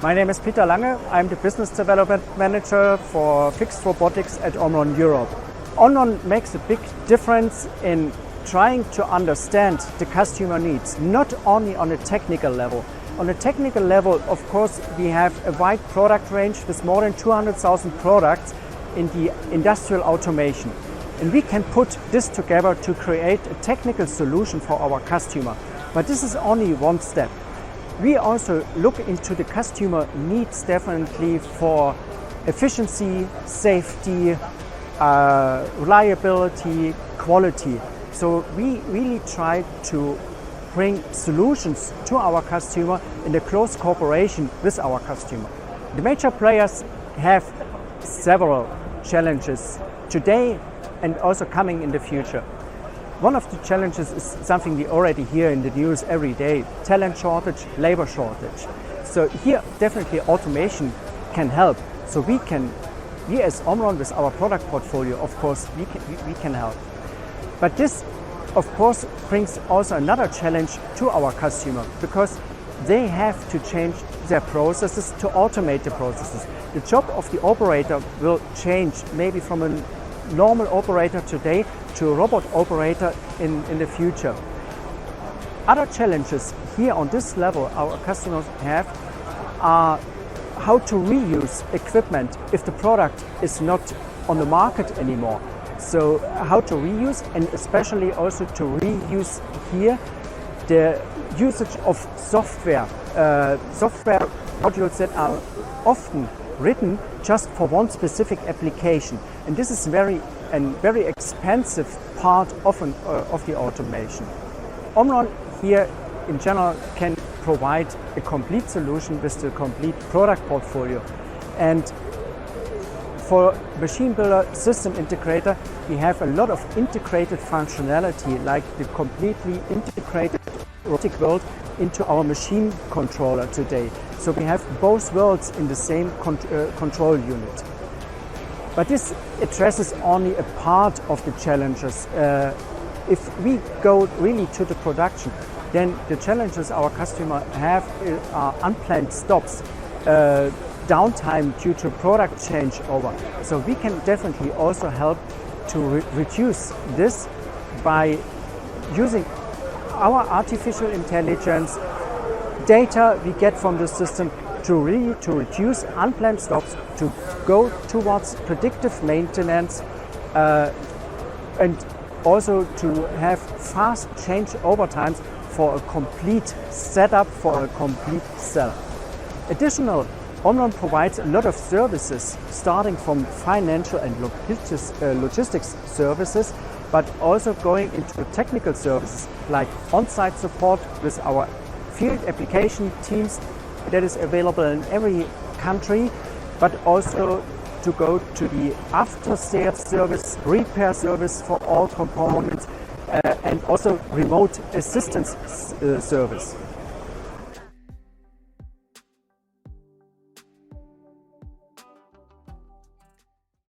My name is Peter Lange. I'm the Business Development Manager for Fixed Robotics at Omron Europe. Omron makes a big difference in trying to understand the customer needs, not only on a technical level. On a technical level, of course, we have a wide product range with more than 200,000 products in the industrial automation. And we can put this together to create a technical solution for our customer. But this is only one step. We also look into the customer needs definitely for efficiency, safety, reliability, quality. So we really try to bring solutions to our customer in a close cooperation with our customer. The major players have several challenges today and also coming in the future. One of the challenges is something we already hear in the news every day: talent shortage, labor shortage. So here definitely automation can help. So we as Omron with our product portfolio, of course, we can help. But this, of course, brings also another challenge to our customer, because they have to change their processes to automate the processes. The job of the operator will change maybe from a normal operator today to a robot operator in the future. Other challenges here on this level our customers have are how to reuse equipment if the product is not on the market anymore. So how to reuse, and especially also to reuse here the usage of software modules that are often written just for one specific application, and this is very expensive part of the automation. Omron here in general can provide a complete solution with the complete product portfolio, and for machine builder system integrator we have a lot of integrated functionality, like the completely integrated robotic world into our machine controller today. So we have both worlds in the same control unit. But this addresses only a part of the challenges. If we go really to the production, then the challenges our customer have are unplanned stops, downtime due to product changeover. So we can definitely also help to reduce this by using our artificial intelligence data we get from the system to reduce unplanned stops, to go towards predictive maintenance, and also to have fast changeover times for a complete setup, for a complete cell. Additional, Omron provides a lot of services, starting from financial and logistics services, but also going into technical services like on-site support with our field application teams that is available in every country, but also to go to the after-sales service, repair service for all components, and also remote assistance service.